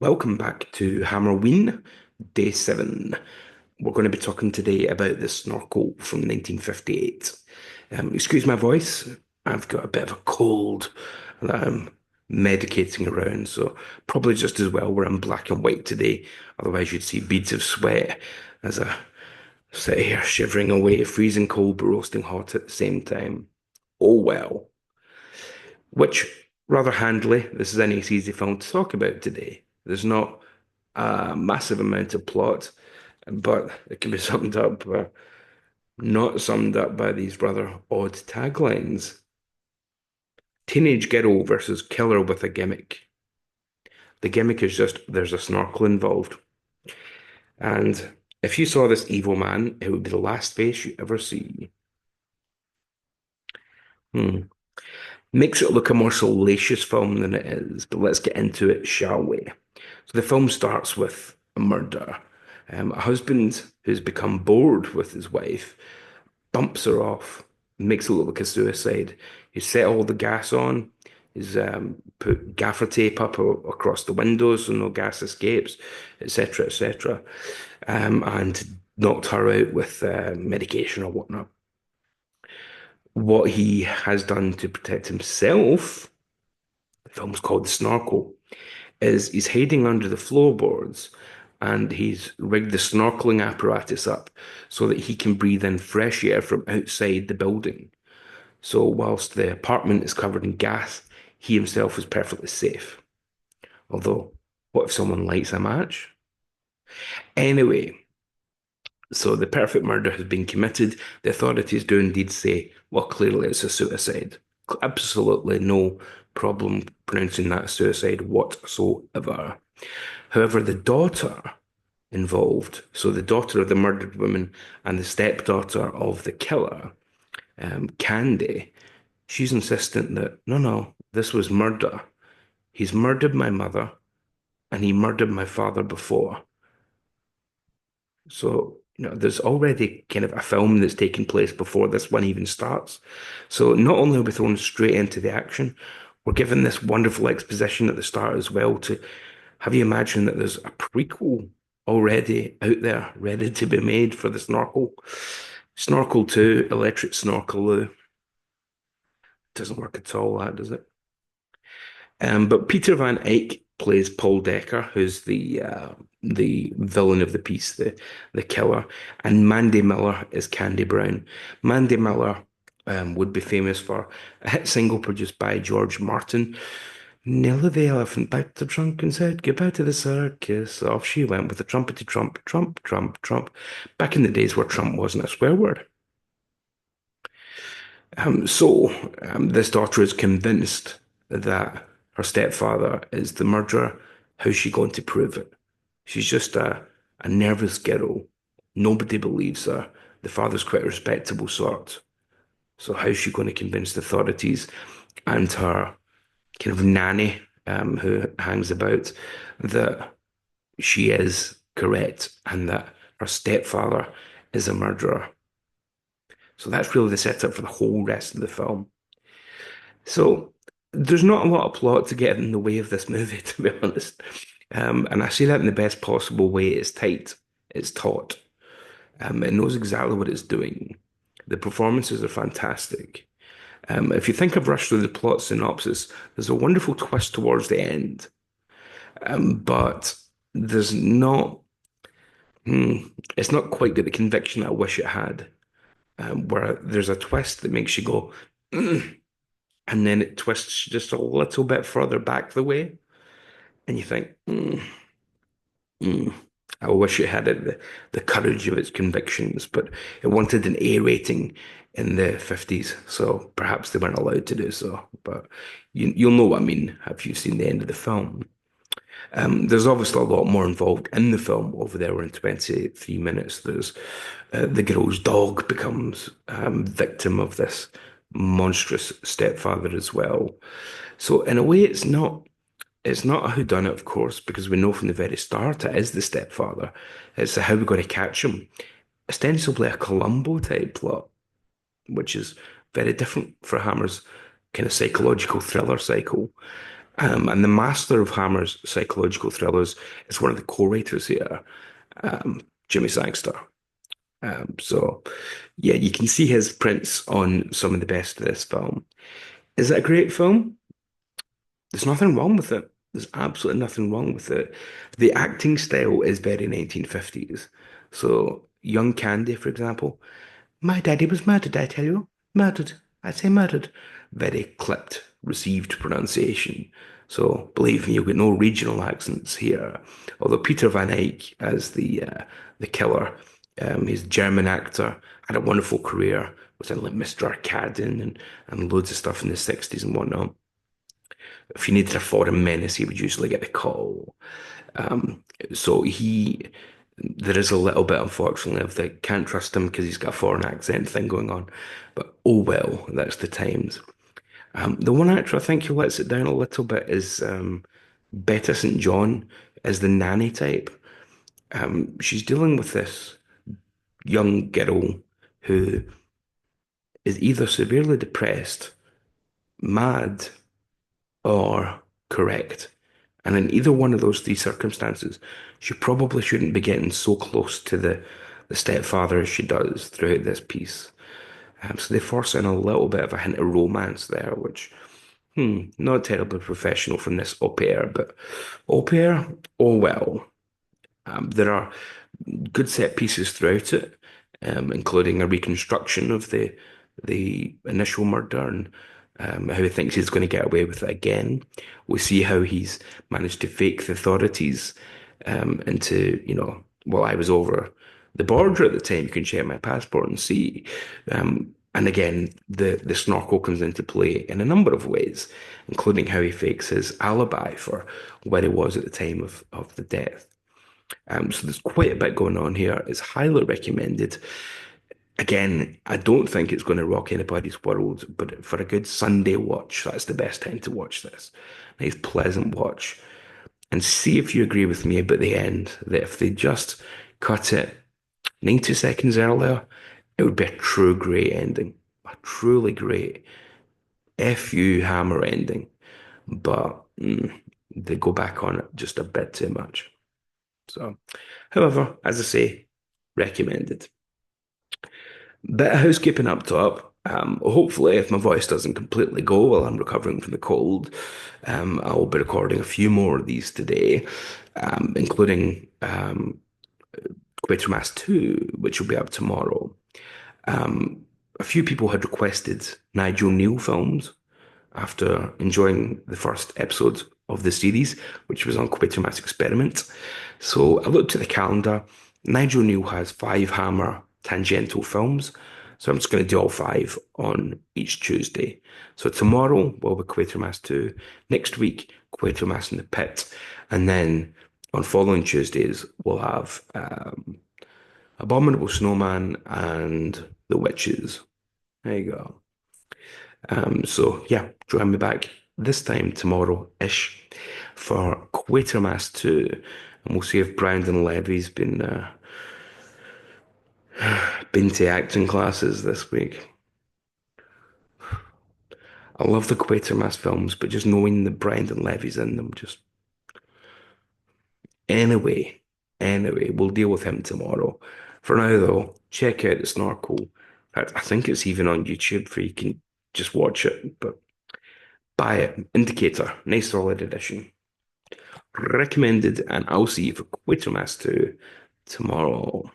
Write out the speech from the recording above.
Welcome back to Hammerween, day 7. We're going to be talking today about the Snorkel from 1958. Excuse my voice, I've got a bit of a cold that I'm medicating around, so probably just as well we're in black and white today. Otherwise, you'd see beads of sweat as I sit here shivering away, freezing cold but roasting hot at the same time. Oh well. Which, rather handily, this is a nice, easy film to talk about today. There's not a massive amount of plot, but it can be summed up, not summed up by these rather odd taglines. Teenage girl versus killer with a gimmick. The gimmick is just there's a snorkel involved. And if you saw this evil man, it would be the last face you ever see. Hmm. Makes it look a more salacious film than it is, but let's get into it, shall we? So the film starts with a murder. A husband who's become bored with his wife bumps her off, makes it look like a suicide. He's set all the gas on. He's put gaffer tape up across the windows so no gas escapes, etc., etc., and knocked her out with medication or whatnot. What he has done to protect himself, the film's called The Snorkel, is he's hiding under the floorboards and he's rigged the snorkeling apparatus up so that he can breathe in fresh air from outside the building. So whilst the apartment is covered in gas, he himself is perfectly safe. Although, what if someone lights a match? Anyway, so the perfect murder has been committed. The authorities do indeed say, well, clearly it's a suicide. Absolutely no problem pronouncing that a suicide whatsoever. However, the daughter involved, so the daughter of the murdered woman and the stepdaughter of the killer, Candy, she's insistent that no, this was murder. He's murdered my mother and he murdered my father before. So, there's already kind of a film that's taking place before this one even starts. So, not only are we thrown straight into the action, we're given this wonderful exposition at the start as well to have you imagine that there's a prequel already out there ready to be made for the Snorkel. Snorkel 2, Electric Snorkeloo. Doesn't work at all, that does it? But Peter Van Eyck plays Paul Decker, who's the villain of the piece, the killer, and Mandy Miller is Candy Brown. Mandy Miller would be famous for a hit single produced by George Martin. Nelly the elephant back to the trunk and said goodbye to the circus. Off she went with a trumpety trump, trump, trump, trump. Back in the days where Trump wasn't a swear word. This daughter is convinced that her stepfather is the murderer. How's she going to prove it? She's just a nervous girl. Nobody believes her. The father's quite a respectable sort. So how's she going to convince the authorities and her kind of nanny who hangs about that she is correct and that her stepfather is a murderer? So that's really the setup for the whole rest of the film. So there's not a lot of plot to get in the way of this movie, to be honest. And I say that in the best possible way. It's tight, it's taut, it knows exactly what it's doing. The performances are fantastic. If you think I've rushed through the plot synopsis, there's a wonderful twist towards the end, but there's not. Hmm, it's not quite got the conviction I wish it had. Where there's a twist that makes you go, and then it twists just a little bit further back the way, and you think, mm. I wish it had the courage of its convictions, but it wanted an A rating in the 50s, so perhaps they weren't allowed to do so. But you'll know what I mean if you've seen the end of the film. There's obviously a lot more involved in the film over there. We're in 23 minutes. There's the girl's dog becomes victim of this monstrous stepfather as well. So in a way, it's not a whodunit, of course, because we know from the very start it is the stepfather. It's how we're going to catch him. Ostensibly a Columbo type plot, which is very different for Hammer's kind of psychological thriller cycle. And the master of Hammer's psychological thrillers is one of the co-writers here, Jimmy Sangster. So, yeah, you can see his prints on some of the best of this film. Is it a great film? There's nothing wrong with it. There's absolutely nothing wrong with it. The acting style is very 1950s. So, Young Candy, for example, my daddy was murdered, I tell you. Murdered. I say murdered. Very clipped, received pronunciation. So believe me, you'll get no regional accents here. Although Peter Van Eyck as the killer, he's a German actor, had a wonderful career, was in like Mr. Arcadin and loads of stuff in the 60s and whatnot. If you needed a foreign menace, he would usually get the call. Um, so there is a little bit, unfortunately, of the can't trust him because he's got a foreign accent thing going on. But oh well, that's the times. The one actor I think who lets it down a little bit is Betta St. John as the nanny type. She's dealing with this young girl who is either severely depressed, mad, or correct. And in either one of those three circumstances, she probably shouldn't be getting so close to the stepfather as she does throughout this piece. So they force in a little bit of a hint of romance there, which, not terribly professional from this au pair, but au pair, oh well. There are good set pieces throughout it, including a reconstruction of the initial murder and how he thinks he's going to get away with it again. We see how he's managed to fake the authorities into, well, I was over the border at the time. You can check my passport and see. And again, the snorkel comes into play in a number of ways, including how he fakes his alibi for where he was at the time of the death. So there's quite a bit going on here. It's highly recommended. Again, I don't think it's going to rock anybody's world, but for a good Sunday watch, that's the best time to watch this. Nice, pleasant watch. And see if you agree with me about the end, that if they just cut it 90 seconds earlier, it would be a true great ending. A truly great FU Hammer ending. But they go back on it just a bit too much. So, however, as I say, recommended. Bit of housekeeping up top. Hopefully, if my voice doesn't completely go while I'm recovering from the cold, I will be recording a few more of these today, including Quatermass 2, which will be up tomorrow. Um, a few people had requested Nigel Neal films after enjoying the first episode of the series, which was on Quatermass Experiment. So I looked at the calendar. Nigel Neal has five Hammer tangential films. So I'm just going to do all five on each Tuesday. So tomorrow will be Quatermass 2. Next week, Quatermass in the Pit. And then on following Tuesdays, we'll have Abominable Snowman and The Witches. There you go. So yeah, join me back this time tomorrow-ish for Quatermass 2. And we'll see if Brandon Levy's been to acting classes this week. I love the Quatermass films, but just knowing that Brandon Levy's in them, just anyway, we'll deal with him tomorrow. For now, though, check out the Snorkel. In fact, I think it's even on YouTube for you can just watch it, but buy it. Indicator, nice solid edition. Recommended, and I'll see you for Quatermass 2 tomorrow.